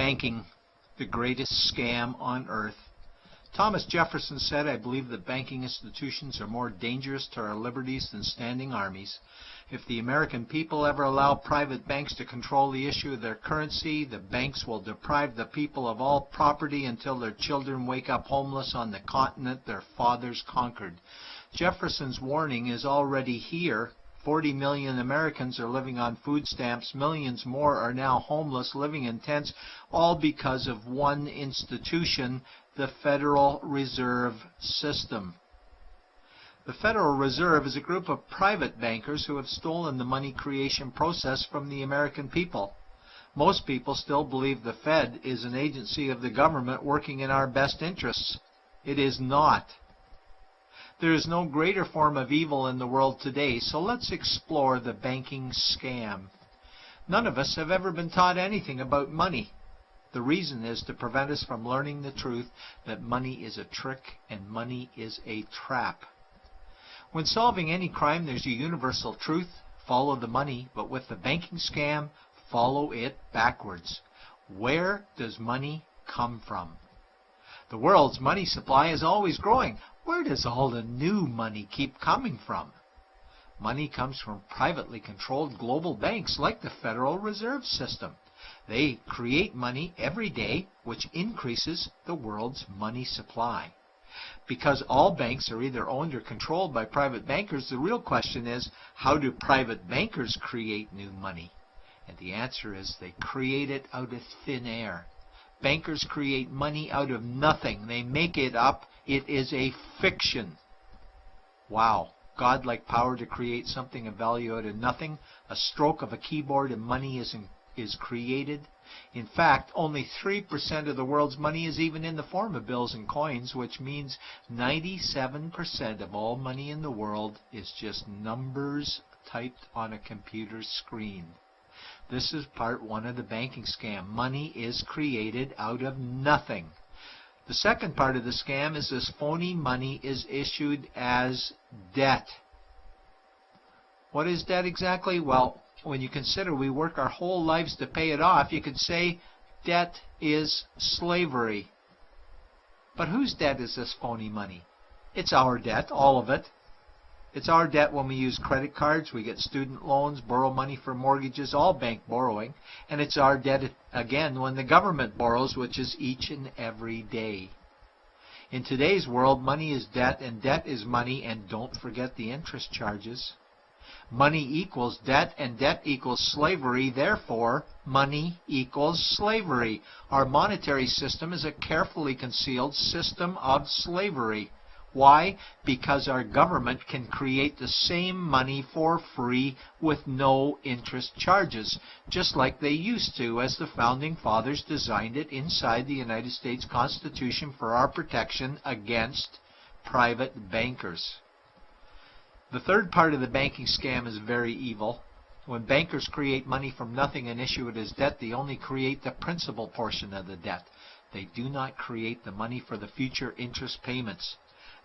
Banking, the greatest scam on earth. Thomas Jefferson said, "I believe that banking institutions are more dangerous to our liberties than standing armies. If the American people ever allow private banks to control the issue of their currency, the banks will deprive the people of all property until their children wake up homeless on the continent their fathers conquered." Jefferson's warning is already here. 40 million Americans are living on food stamps. Millions more are now homeless, living in tents, all because of one institution, the Federal Reserve System. The Federal Reserve is a group of private bankers who have stolen the money creation process from the American people. Most people still believe the Fed is an agency of the government working in our best interests. It is not. There is no greater form of evil in the world today, so let's explore the banking scam. None of us have ever been taught anything about money. The reason is to prevent us from learning the truth that money is a trick and money is a trap. When solving any crime, there's a universal truth: follow the money, but with the banking scam, follow it backwards. Where does money come from? The world's money supply is always growing. Where does all the new money keep coming from? Money comes from privately controlled global banks like the Federal Reserve System. They create money every day, which increases the world's money supply. Because all banks are either owned or controlled by private bankers, the real question is, how do private bankers create new money? And the answer is they create it out of thin air. Bankers create money out of nothing. They make it up. It is a fiction. Wow. Godlike power to create something of value out of nothing. A stroke of a keyboard and money is created. In fact, only 3% of the world's money is even in the form of bills and coins, which means 97% of all money in the world is just numbers typed on a computer screen. This is part one of the banking scam. Money is created out of nothing. The second part of the scam is this phony money is issued as debt. What is debt exactly? Well, when you consider we work our whole lives to pay it off, you could say debt is slavery. But whose debt is this phony money? It's our debt, all of it. It's our debt when we use credit cards, we get student loans, borrow money for mortgages, all bank borrowing. And it's our debt again when the government borrows, which is each and every day. In today's world, money is debt and debt is money, and don't forget the interest charges. Money equals debt and debt equals slavery, therefore money equals slavery. Our monetary system is a carefully concealed system of slavery. Why? Because our government can create the same money for free with no interest charges, just like they used to, as the Founding Fathers designed it inside the United States Constitution for our protection against private bankers. The third part of the banking scam is very evil. When bankers create money from nothing and issue it as debt, they only create the principal portion of the debt. They do not create the money for the future interest payments.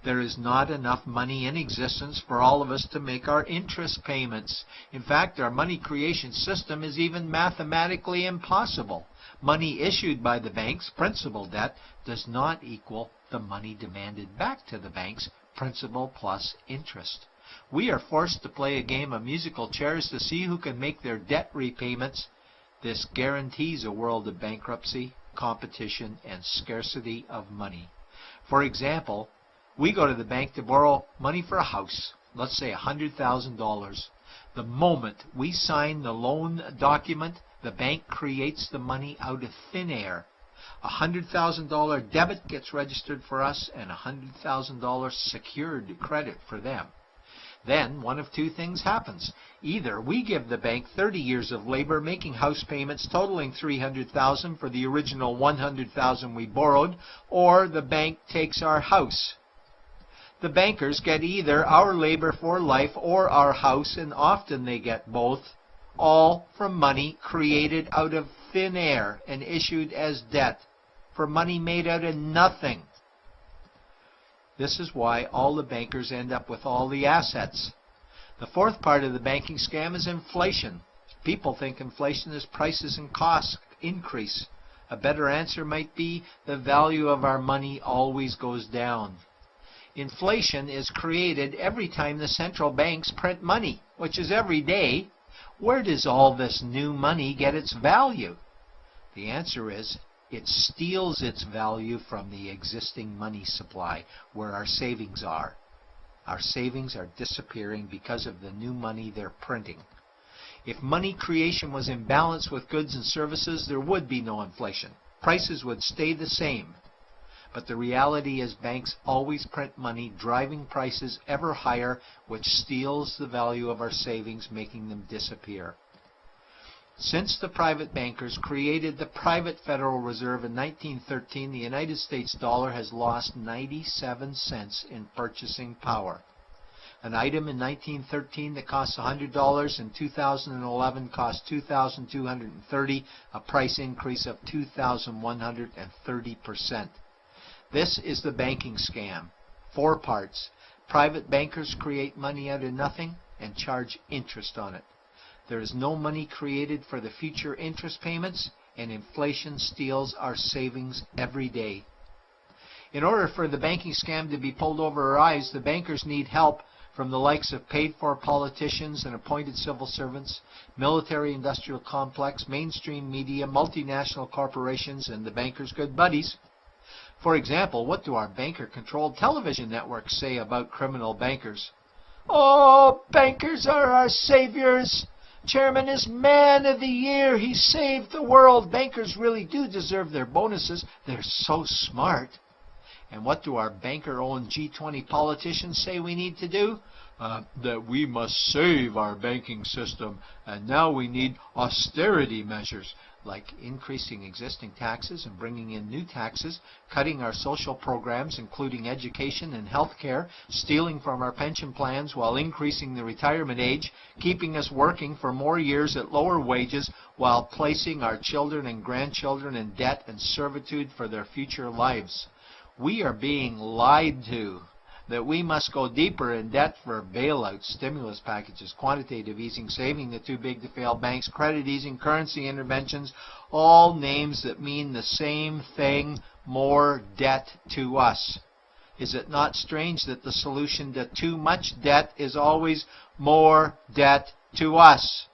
There is not enough money in existence for all of us to make our interest payments. In fact, our money creation system is even mathematically impossible. Money issued by the banks, principal debt, does not equal the money demanded back to the banks, principal plus interest. We are forced to play a game of musical chairs to see who can make their debt repayments. This guarantees a world of bankruptcy, competition, and scarcity of money. For example, we go to the bank to borrow money for a house, let's say $100,000. The moment we sign the loan document, the bank creates the money out of thin air. A $100,000 debit gets registered for us and a $100,000 secured credit for them. Then one of two things happens. Either we give the bank 30 years of labor making house payments totaling $300,000 for the original $100,000 we borrowed, or the bank takes our house. The bankers get either our labor for life or our house, and often they get both, all from money created out of thin air and issued as debt, for money made out of nothing. This is why all the bankers end up with all the assets. The fourth part of the banking scam is inflation. People think inflation is prices and costs increase. A better answer might be the value of our money always goes down. Inflation is created every time the central banks print money, which is every day. Where does all this new money get its value? The answer is it steals its value from the existing money supply, where our savings are. Our savings are disappearing because of the new money they're printing. If money creation was in balance with goods and services, there would be no inflation. Prices would stay the same. But the reality is banks always print money, driving prices ever higher, which steals the value of our savings, making them disappear. Since the private bankers created the private Federal Reserve in 1913, the United States dollar has lost 97 cents in purchasing power. An item in 1913 that cost $100 in 2011 cost $2,230, a price increase of 2,130%. This is the banking scam. 4 parts. Private bankers create money out of nothing and charge interest on it. There is no money created for the future interest payments, and inflation steals our savings every day. In order for the banking scam to be pulled over our eyes, the bankers need help from the likes of paid-for politicians and appointed civil servants, military-industrial complex, mainstream media, multinational corporations, and the bankers' good buddies. For example, what do our banker-controlled television networks say about criminal bankers? "Oh, bankers are our saviors. Chairman is man of the year. He saved the world. Bankers really do deserve their bonuses. They're so smart." And what do our banker-owned G20 politicians say we need to do? That we must save our banking system, and now we need austerity measures, like increasing existing taxes and bringing in new taxes, cutting our social programs, including education and health care, stealing from our pension plans while increasing the retirement age, keeping us working for more years at lower wages while placing our children and grandchildren in debt and servitude for their future lives. We are being lied to that we must go deeper in debt for bailouts, stimulus packages, quantitative easing, saving the too big to fail banks, credit easing, currency interventions, all names that mean the same thing, more debt to us. Is it not strange that the solution to too much debt is always more debt to us?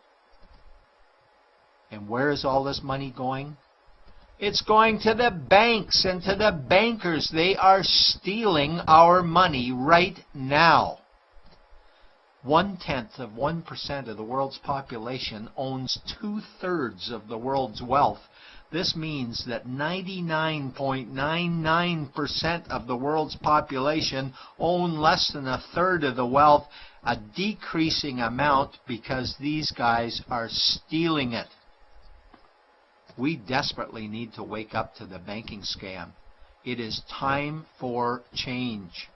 And where is all this money going? It's going to the banks and to the bankers. They are stealing our money right now. 0.1% of the world's population owns 2/3 of the world's wealth. This means that 99.99% of the world's population own less than 1/3 of the wealth, a decreasing amount because these guys are stealing it. We desperately need to wake up to the banking scam. It is time for change.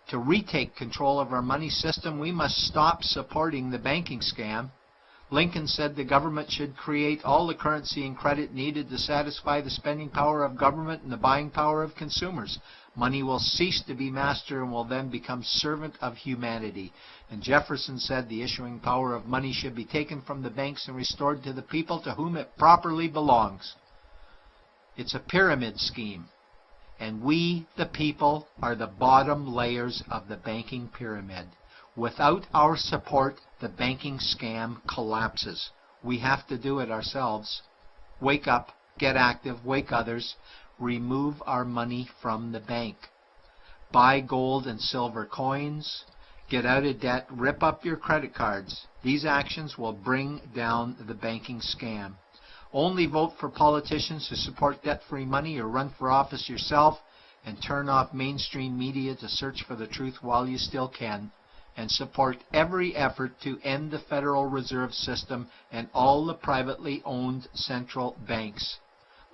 To retake control of our money system, we must stop supporting the banking scam. Lincoln said the government should create all the currency and credit needed to satisfy the spending power of government and the buying power of consumers. Money will cease to be master and will then become servant of humanity. And Jefferson said the issuing power of money should be taken from the banks and restored to the people to whom it properly belongs. It's a pyramid scheme. And we, the people, are the bottom layers of the banking pyramid. Without our support, the banking scam collapses. We have to do it ourselves. Wake up, get active, wake others. Remove our money from the bank. Buy gold and silver coins. Get out of debt. Rip up your credit cards. These actions will bring down the banking scam. Only vote for politicians who support debt-free money, or run for office yourself, and turn off mainstream media to search for the truth while you still can. And support every effort to end the Federal Reserve System and all the privately owned central banks.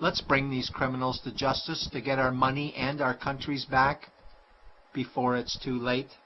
Let's bring these criminals to justice to get our money and our countries back before it's too late.